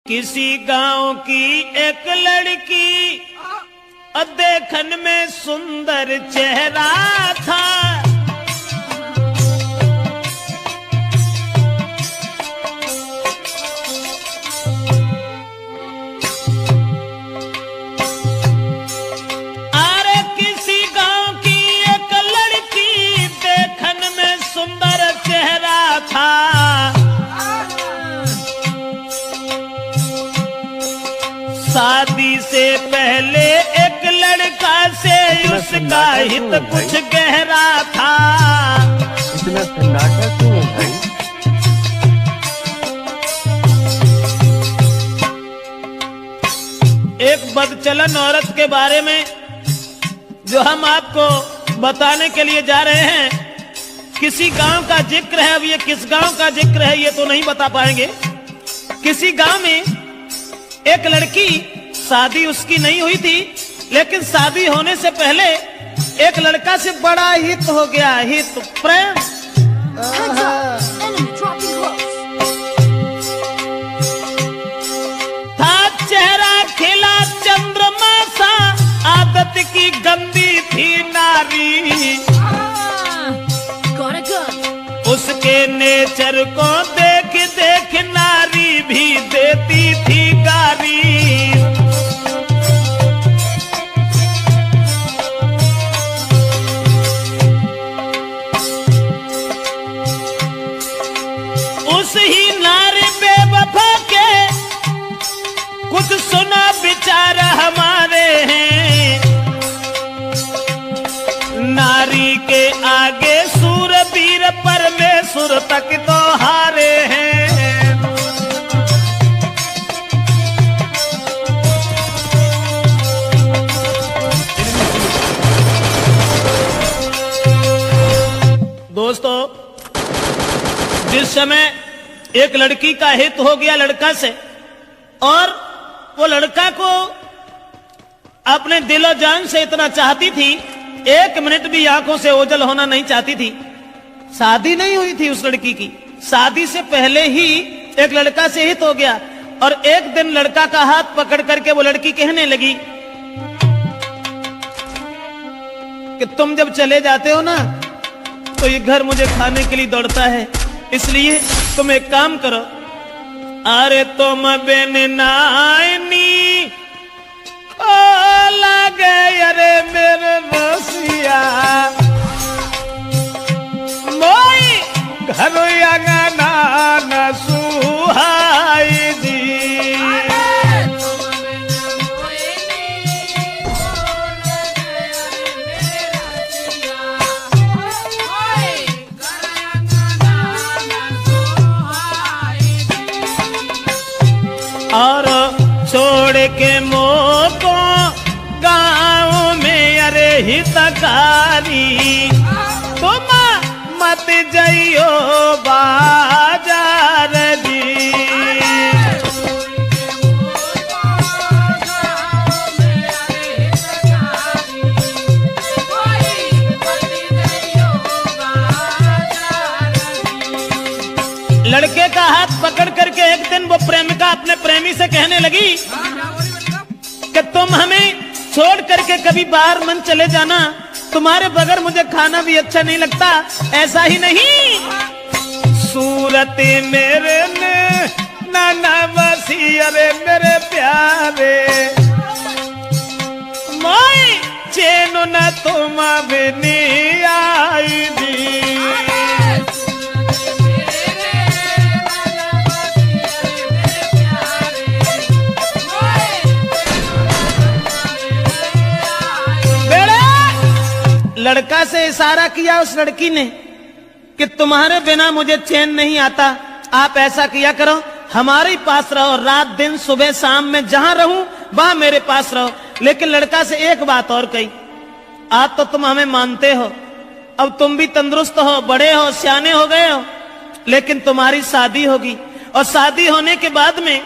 किसी गांव की एक लड़की देखन में सुंदर चेहरा था। अरे किसी गांव की एक लड़की देखन में सुंदर चेहरा था। शादी से पहले एक लड़का से उसका हित कुछ गहरा था। इतना सन्नाटा क्यों है भाई? एक बदचलन औरत के बारे में जो हम आपको बताने के लिए जा रहे हैं, किसी गांव का जिक्र है। अब ये किस गांव का जिक्र है ये तो नहीं बता पाएंगे। किसी गांव में एक लड़की, शादी उसकी नहीं हुई थी, लेकिन शादी होने से पहले एक लड़का से बड़ा हित हो गया, हित प्रेम। था चेहरा खिला चंद्रमा सा, आदत की गंदी थी नारी। उसके नेचर को देख देख नारी भी देती थी गारी। उस ही नारी बेवफा के कुछ सुना विचार हमारे हैं। नारी के आगे सूरवीर परमेश्वर तक तो हारे हैं। दोस्तों, जिस समय एक लड़की का हित हो गया लड़का से, और वो लड़का को अपने दिलो जान से इतना चाहती थी, एक मिनट भी आंखों से ओझल होना नहीं चाहती थी। शादी नहीं हुई थी उस लड़की की, शादी से पहले ही एक लड़का से हित हो गया। और एक दिन लड़का का हाथ पकड़ करके वो लड़की कहने लगी कि तुम जब चले जाते हो ना तो ये घर मुझे खाने के लिए दौड़ता है, इसलिए तुम एक काम करो। अरे तुम बिन नानी लगे, अरे मेरे रसिया मोई घर अंगना न सुहाई जी। और छोड़ के मोको गाँव में अरे हितकारी, तुम मत जाइयो बाजार जी। लड़के का हाथ पकड़ करके एक दिन वो प्रेमिका अपने प्रेमी से कहने लगी कि तुम हमें छोड़ करके कभी बाहर मन चले जाना, तुम्हारे बगैर मुझे खाना भी अच्छा नहीं लगता। ऐसा ही नहीं, सूरत मेरे ने नाना बसी, अरे मेरे प्यारे मोई चैन न तुम बिनी आई दी। लड़का से इशारा किया उस लड़की ने कि तुम्हारे बिना मुझे चैन नहीं आता, आप ऐसा किया करो, हमारे पास रहो, रात दिन सुबह शाम में जहां रहूं वहां मेरे पास रहो। लेकिन लड़का से एक बात और कही, आज तो तुम हमें मानते हो, अब तुम भी तंदुरुस्त हो, बड़े हो, सियाने हो गए हो, लेकिन तुम्हारी शादी होगी, और शादी होने के बाद में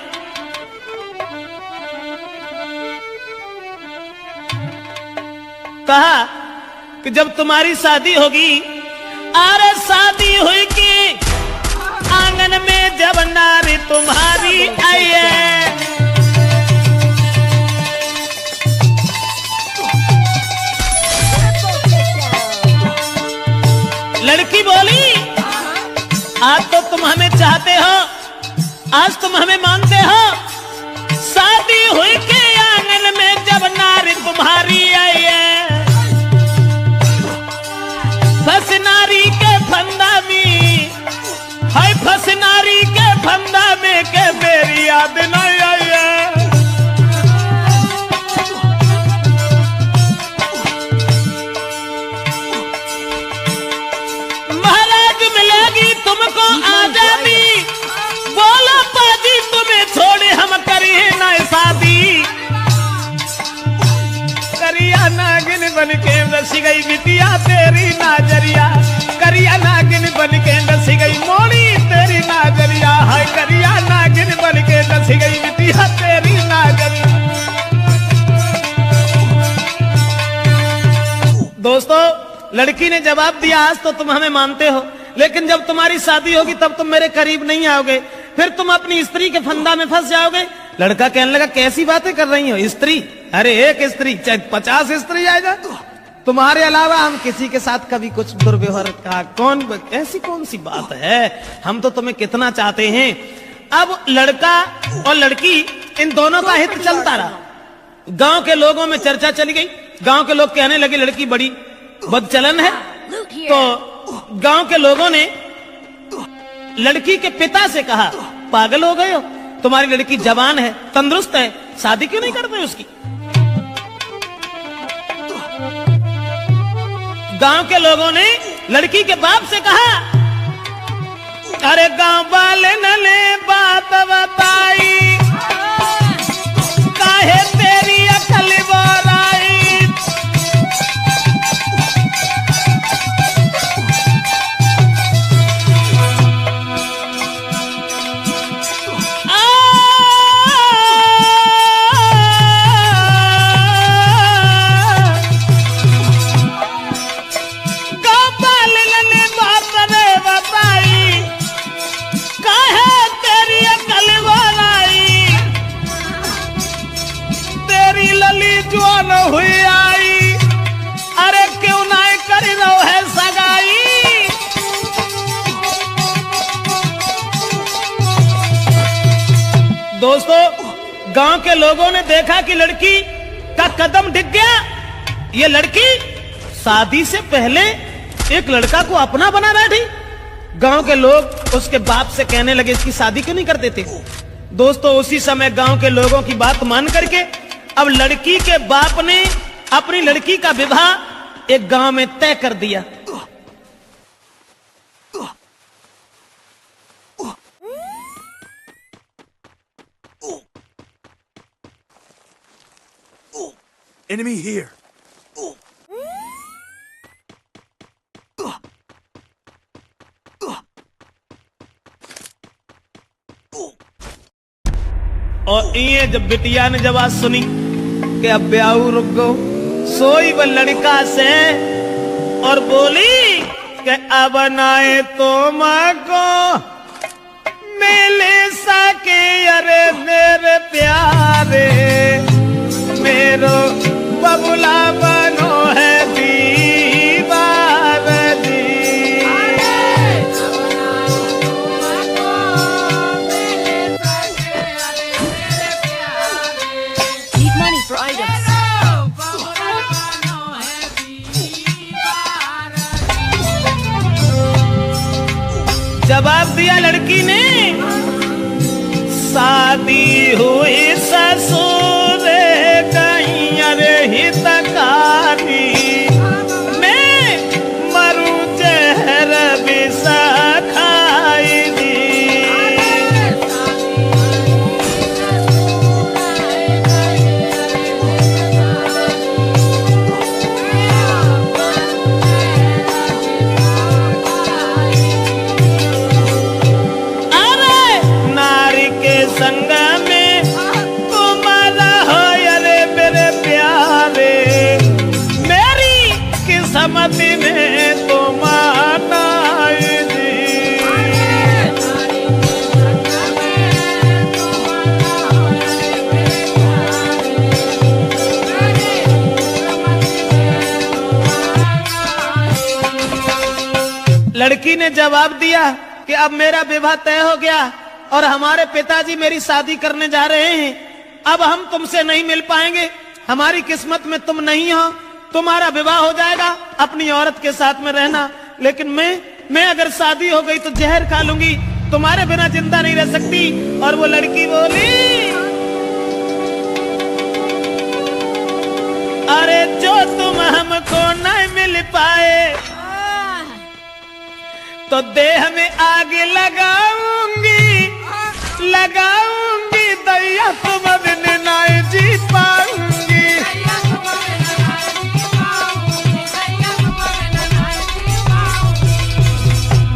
कहा कि जब तुम्हारी शादी होगी, अरे शादी हुई कि आंगन में जब नारी तुम्हारी आई है, आज तुम हमें मानते हो। शादी हुई के आंगन में जब नारी तुम्हारी आई है, फंस नारी के फंदा में, हाय फंस नारी के फंदा में के मेरी याद नहीं आई है। महाराज मिलेगी तुमको आजादी, बोलो पाजी तुम्हें छोड़े हम करिए ना शादी। करिया नागिन बन के रस गई बिटिया तेरी नाजरिया, करिया नागिन बन के रस गई मोड़ी तेरी नाजरिया, हाय करिया नागिन बन के रस गई बिटिया तेरी नाजरिया। दोस्तों, लड़की ने जवाब दिया आज तो तुम हमें मानते हो, लेकिन जब तुम्हारी शादी होगी तब तुम मेरे करीब नहीं आओगे, फिर तुम अपनी स्त्री के फंदा में फंस जाओगे। लड़का कहने लगा कैसी बातें कर रही हो, स्त्री? अरे एक स्त्री चाहे 50 स्त्री आएगा, तुम्हारे अलावा हम किसी के साथ कभी कुछ दुर्व्यवहार का ऐसी कौन सी बात है, हम तो तुम्हें कितना चाहते हैं। अब लड़का और लड़की इन दोनों का हित चलता रहा। गांव के लोगों में चर्चा चली गई, गांव के लोग कहने लगे लड़की बड़ी बदचलन है। तो गांव के लोगों ने लड़की के पिता से कहा पागल हो गए हो, तुम्हारी लड़की जवान है, तंदुरुस्त है, शादी क्यों नहीं करते उसकी। गांव के लोगों ने लड़की के बाप से कहा अरे गांव वाले ने बात बताई, काहे तेरी अकल बोराई। जवान हुई आई, अरे क्यों नहीं करी रहो है सगाई। दोस्तों, गांव के लोगों ने देखा कि लड़की का कदम डिग गया। ये लड़की शादी से पहले एक लड़का को अपना बना बैठी। गांव के लोग उसके बाप से कहने लगे इसकी शादी क्यों नहीं कर देते। दोस्तों, उसी समय गांव के लोगों की बात मान करके अब लड़की के बाप ने अपनी लड़की का विवाह एक गांव में तय कर दिया। Enemy here. और ये जब बिटिया ने जब आज सुनी कि अब ब्याह रुक गो, सोई वह लड़का से और बोली कि अब नाए तो माँ को मिले सके। अरे मेरे प्यारे मेरो बबुला बनो है दीवार दी। जवाब दिया लड़की ने, शादी हुई ससुर कहीं अरे हितकारी, मैं मरू जहर विषा खाई दी। संग में तुम्हारा हो अरे मेरे प्यारे, मेरी किस्मत में तुम्हारा जी। लड़की ने जवाब दिया कि अब मेरा विवाह तय हो गया, और हमारे पिताजी मेरी शादी करने जा रहे हैं। अब हम तुमसे नहीं मिल पाएंगे, हमारी किस्मत में तुम नहीं हो, तुम्हारा विवाह हो जाएगा, अपनी औरत के साथ में रहना। लेकिन मैं अगर शादी हो गई तो जहर खा लूंगी, तुम्हारे बिना जिंदा नहीं रह सकती। और वो लड़की बोली, अरे जो तुम हमको नहीं मिल पाए तो देह में आग लगाऊंगी, लगाऊंगी, दैया तुम बिन नहीं जी पाऊंगी।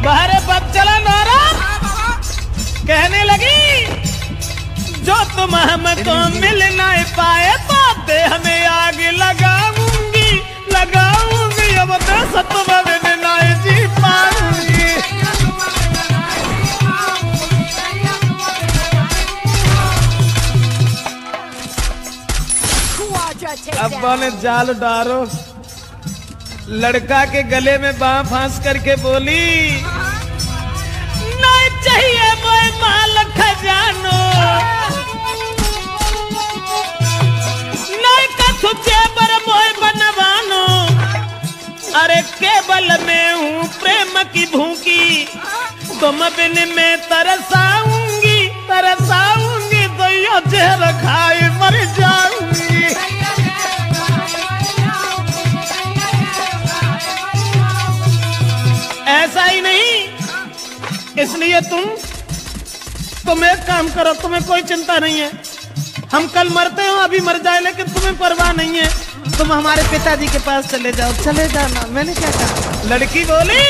बाहर बब चला नौरा कहने लगी, जो तुम हमको मिल नहीं पाए तो देह में आग लगाऊंगी, लगाऊंगी, अब देश तुम बिन नहीं जी पाऊंगी। अब्बा ने जाल डारो, लड़का के गले में बांह फांस करके बोली, नहीं चाहिए मोए माल खजानो, नहीं कछु जेबर मोए बनवानो, अरे केवल मैं हूँ प्रेम की भूखी, तुम बिन में तरसाऊंगी, तरसाऊंगी, तो यो जहर खाए मर जाऊंगी। ऐसा ही नहीं, इसलिए तुम एक काम करो, तुम्हें कोई चिंता नहीं है, हम कल मरते हो, अभी मर जाए, लेकिन तुम्हें परवाह नहीं है, तुम हमारे पिताजी के पास चले जाओ, चले जाना। मैंने क्या कहा? लड़की बोली,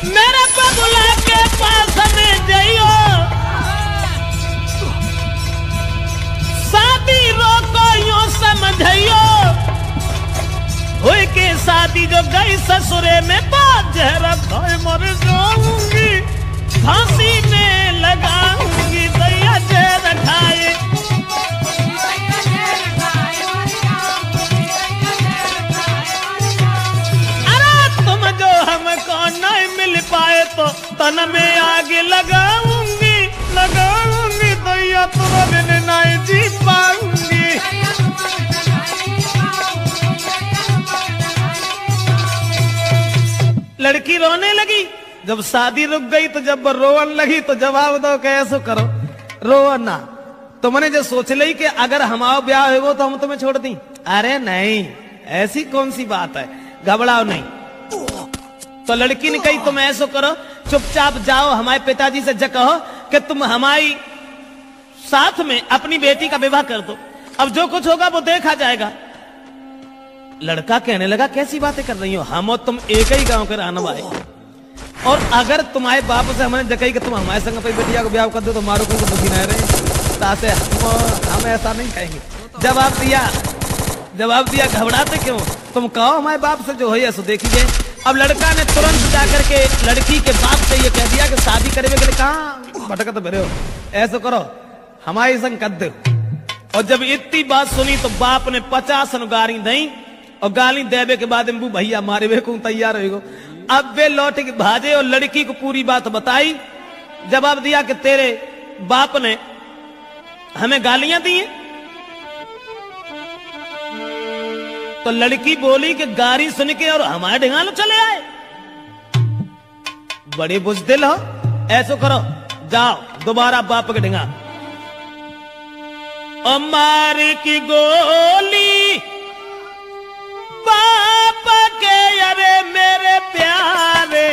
मेरे बबुला के पास में जाइयो, शादी रोको यूं समझियो, हुई के शादी जो गई ससुरे में, बात जहरा खाए मर जाऊंगी, फांसी में लगाऊंगी, दैया जहर खाए। अरे तुम जो हमको नहीं मिल पाए तो तन में आग लगाऊंगी, लगाऊंगी, दैया तुम बिन नहीं जी पाऊंगी। लड़की रोने लगी, जब शादी रुक गई तो जब रोवन लगी तो जवाब दो कैसे करो, रो ना। तुमने जो सोच ली कि अगर हमारा ब्याह हो तो हम तुम्हें छोड़ दी, अरे नहीं, ऐसी कौन सी बात है, घबराओ नहीं। तो लड़की ने कही तुम ऐसा करो, चुपचाप जाओ, हमारे पिताजी से कहो कि तुम हमारी साथ में अपनी बेटी का विवाह कर दो, अब जो कुछ होगा वो देखा जाएगा। लड़का कहने लगा, कैसी बातें कर रही हो, हम और तुम एक ही गांव के रहने वाले, और अगर तुम्हारे बाप से हमने जकई कि तुम हमारे संग अपनी बेटिया को ब्याह कर दो तो मारो को दुखी नहीं रहे, तासे हम ऐसा नहीं कहेंगे। जवाब दिया, घबराते क्यों, तुम कहो हमारे बाप से जो है सो देखिए। अब लड़का ने तुरंत जाकर के लड़की के बाप से ये कह दिया कि शादी करने के लिए कहाँ भटकत भरे हो, ऐसा करो हमारे संग कर दो। और जब इतनी बात सुनी तो बाप ने 50 गाली दी, और गाली देवे के बाद भैया मारे वे को तैयार हो। अब वे लौट के भाजे और लड़की को पूरी बात बताई, जवाब दिया कि तेरे बाप ने हमें गालियां दी हैं। तो लड़की बोली कि गाली सुन के और हमारे ढिंगालो चले आए, बड़े बुजदिल हो, ऐसो करो जाओ दोबारा बाप के ढिंगा। और मार की गोली बाप के, अरे मेरे प्यारे,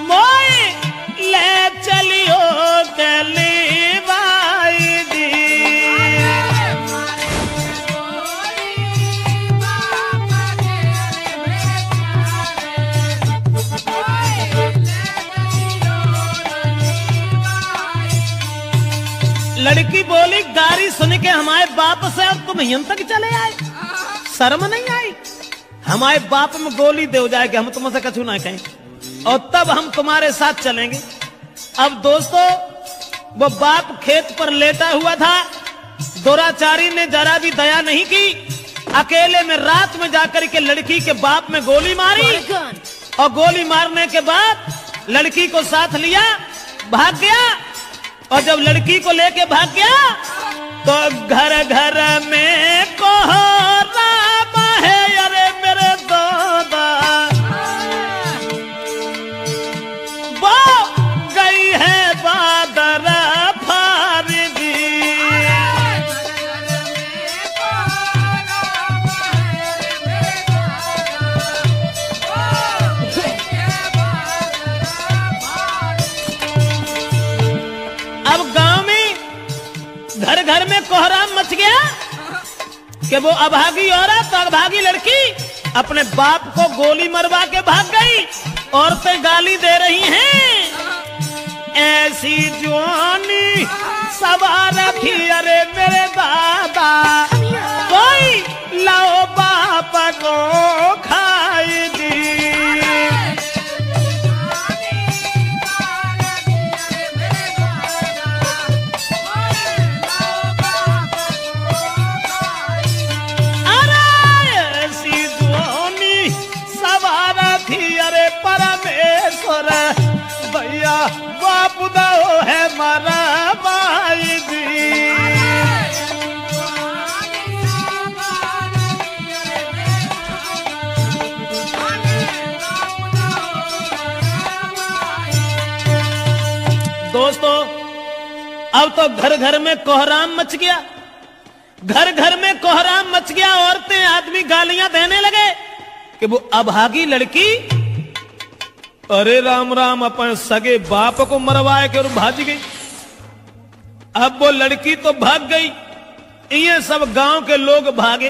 मोए ले चलियो कली बाई दी। लड़की बोली, गारी सुन के हमारे बाप से अब तुम यहां तक चले आए, शर्म नहीं आई? हमारे बाप में गोली दे जाए कि हम तुमसे कछु ना कहें, और तब हम तुम्हारे साथ चलेंगे। अब दोस्तों, वो बाप खेत पर लेटा हुआ था, दुराचारी ने जरा भी दया नहीं की, अकेले में रात में जाकर के लड़की के बाप में गोली मारी, और गोली मारने के बाद लड़की को साथ लिया, भाग गया। और जब लड़की को लेके भाग गया तो घर घर में कोहराम है, अरे मेरे दादा वो गई है बादर फारगी। अब गांव में घर घर में कोहराम मच गया कि वो अभागी औरत, अभागी लड़की अपने बाप को गोली मरवा के भाग गई। औरतें गाली दे रही हैं, ऐसी जवानी सवार थी, अरे मेरे दादा कोई लाओ बाप को खाई दी। परमेश्वर भैया बाप दो है मारा माई दी। दोस्तों अब तो घर घर में कोहराम मच गया, घर घर में कोहराम मच गया। औरतें आदमी गालियां देने लगे कि वो अभागी लड़की, अरे राम राम, अपन सगे बाप को मरवाए के और भाग गई। अब वो लड़की तो भाग गई, ये सब गांव के लोग भागे।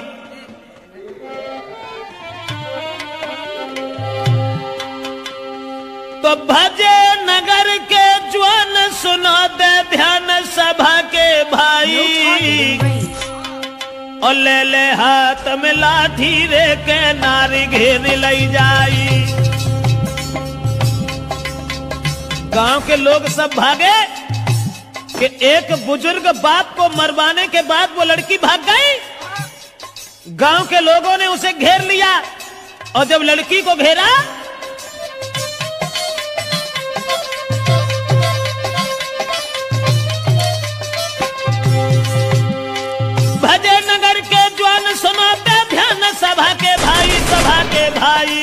तो भजे नगर के ज्वान सुनो दे ध्यान सभा के भाई, और ले ले हाथ में लाठी रे के नारी घेर लाई जाई। गांव के लोग सब भागे कि एक बुजुर्ग बाप को मरवाने के बाद वो लड़की भाग गई। गांव के लोगों ने उसे घेर लिया और जब लड़की को घेरा भजे नगर के ज्वान सुनाते ध्यान सभा के भाई, सभा के भाई,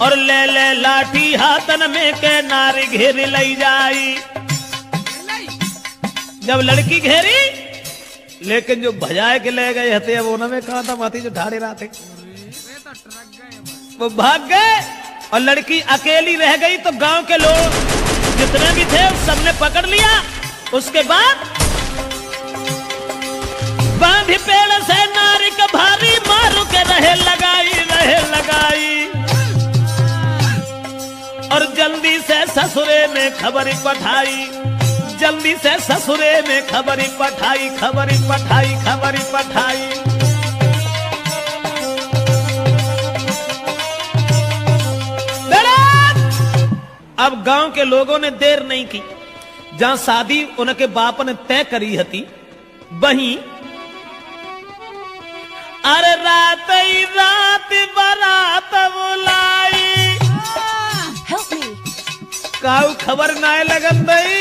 और ले ले लाठी हाथन में के नारी घेर लाई जाई। जब लड़की घेरी, लेकिन जो भजाए के ले गए हते वो न में कहा था माथी जो ढाड़े रहा थे वो भाग गए और लड़की अकेली रह गई। तो गांव के लोग जितने भी थे सबने पकड़ लिया। उसके बाद बांधी पेड़ से नारी के भारी मारू के रहे लगाई, और जल्दी से ससुरे में खबरी पठाई, जल्दी से ससुरे में खबरी पठाई। अब गांव के लोगों ने देर नहीं की, जहां शादी उनके बाप ने तय करी हती वहीं अरे रात ही रात बारात बुलाई। काऊ खबर नाय लगन भाई,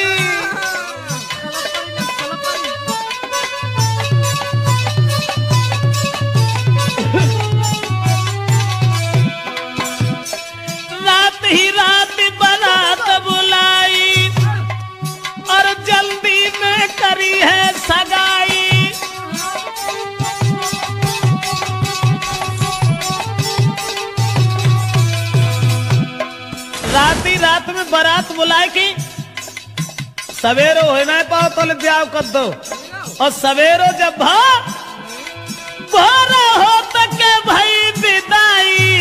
रात ही रात बारात बुलाई और जल्दी में करी है सगाई। रात में बारात बुलाए कि सवेरो हो ना पाओ तो ब्याह कर दो, और सवेरो जब भोर हो तक के भाई विदाई,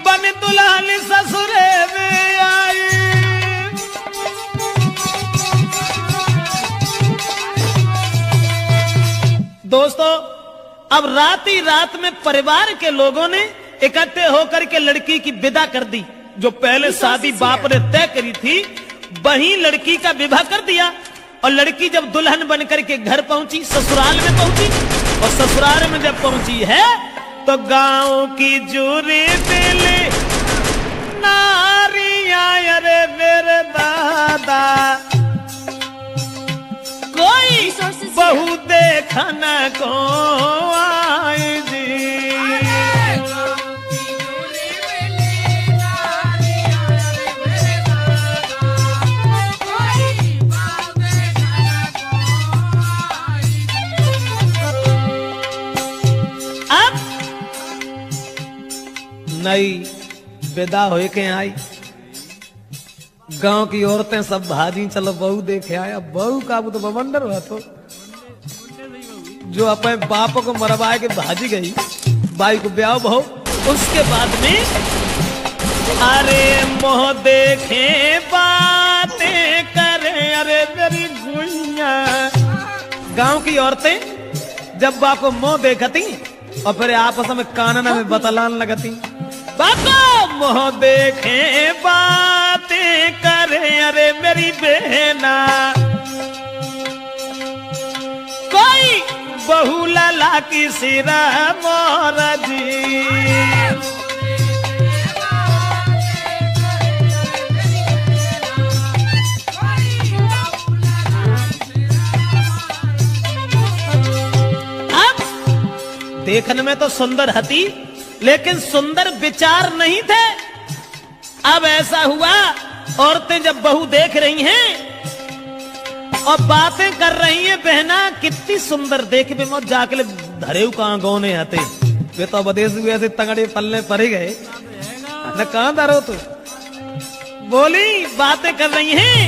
बन दुल्हन ससुरे में आई। दोस्तों अब रात में परिवार के लोगों ने इकट्ठे होकर के लड़की की विदा कर दी। जो पहले शादी बाप ने तय करी थी वहीं लड़की का विवाह कर दिया। और लड़की जब दुल्हन बनकर के घर पहुंची, ससुराल में पहुंची, और ससुराल में जब पहुंची है तो गांव की जूरी दिली नारिया, अरे मेरे दादा कोई बहू देखन को आई जी। अब नई विदा होए के आई, गांव की औरतें सब भाजी चलो बहू देखे आया। बहू का वो तो बवंडर हुआ, तो जो अपने बाप को मरवाए के भाजी गई, बाई को ब्याह बहू। उसके बाद में अरे मोह देखे बातें करे, अरे मेरी गुइया। गांव की औरतें जब बाप को मोह देखती और फिर आपस में कानना में बतलान लगती, बाबा मोह देखे बातें करे, अरे मेरी बहना कोई बहू लाला की सिरा मोर जी। अब देखने में तो सुंदर हती, लेकिन सुंदर विचार नहीं थे। अब ऐसा हुआ, औरतें जब बहू देख रही हैं और बातें कर रही हैं, बहना कितनी सुंदर देख बे मत जाके धरेऊ कहां गौने आते वे तो बदेश हुए ऐसे तंगड़े पल्ले पर ही गए न, कहां धरो तू। बोली बातें कर रही हैं,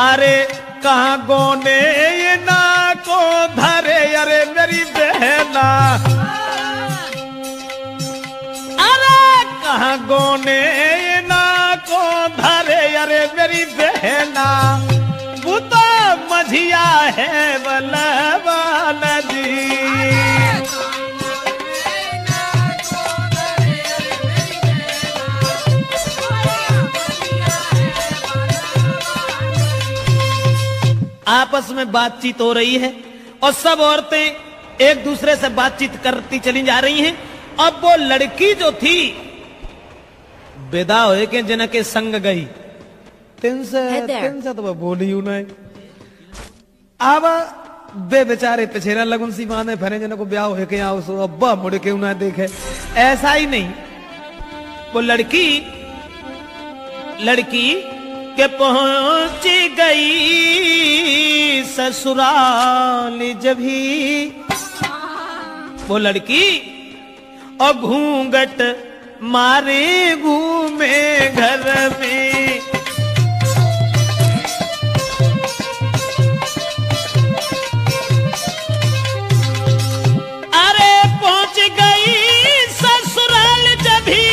अरे कहां गौने ये ना को धरे, अरे मेरी बहना कहां गोने ना को धरे, अरे मेरी बहना वो तो मझिया है बलवान जी। आपस में बातचीत हो रही है और सब औरतें एक दूसरे से बातचीत करती चली जा रही हैं। अब वो लड़की जो थी विदा होए के जन के संग गई, तिन से तो बोली हूं नहीं। अब बे बेचारे पिछेरा लगन सी माने फरे जन को ब्याह होए के आओ सो अब्बा मुड़ के उन्हें देखे। ऐसा ही नहीं, वो लड़की के पहुंच गई ससुराल जब ही वो लड़की और घूंघट मारे घूमे घर में। अरे पहुंच गई ससुराल जब ही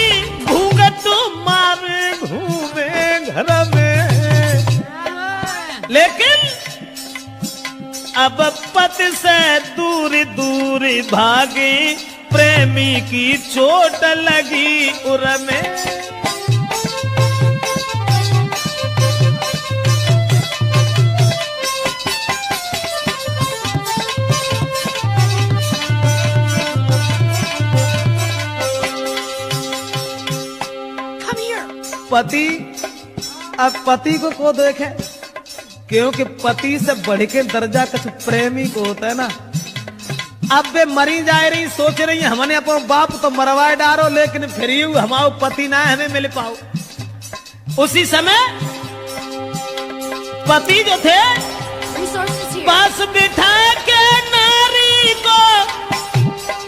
घूंघट मारे घूमे घर में। लेकिन अब पति से दूर दूर भागे, प्रेमी की चोट लगी उर में। पति अब पति को देखे, क्योंकि पति से बढ़ के दर्जा कुछ प्रेमी को होता है ना। अब वे मरी जा रही, सोच रही हमने अपना बाप तो मरवाए डारो, लेकिन फिर हमारा पति ना हमें मिल पाओ। उसी समय पति जो थे पास बिठा के नारी को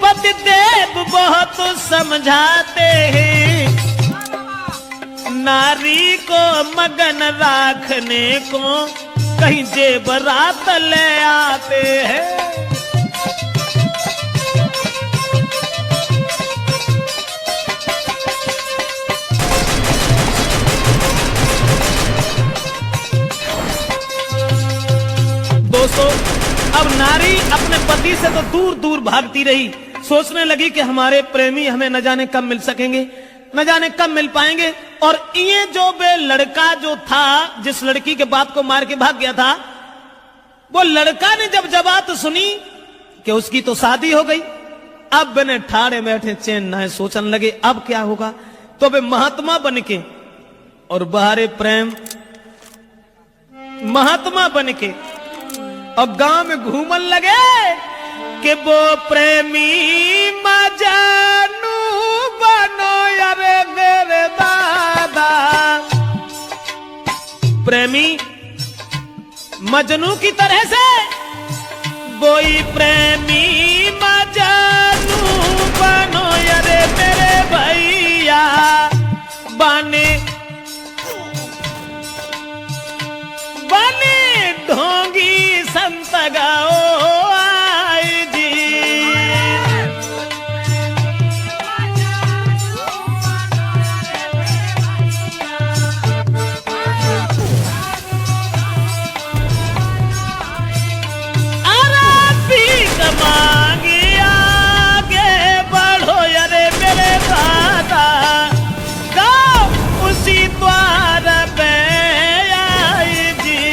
पति देव बहुत समझाते हैं, नारी को मगन रखने को कहीं जेबरात ले आते हैं। दोस्तों, अब नारी अपने पति से तो दूर दूर भागती रही, सोचने लगी कि हमारे प्रेमी हमें न जाने कब मिल सकेंगे, न जाने कब मिल पाएंगे। और ये जो बे लड़का जो था, जिस लड़की के बाप को मार के भाग गया था, वो लड़का ने जब बात सुनी कि उसकी तो शादी हो गई, अब बने ठाड़े बैठे चैन ना है, सोचने लगे अब क्या होगा। तो वे महात्मा बन के और बाहरे प्रेम महात्मा बन के और गांव में घूमन लगे कि वो प्रेमी मजनू बनो अरे मेरे दादा। प्रेमी मजनू की तरह से वही प्रेमी मजनू बनो अरे मेरे भैया। बने ढोंगी संत गाओ आई जी। मांगी आगे बढ़ो अरे मेरे दादा। गाँव उसी द्वार पे आई जी।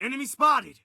Enemy spotted!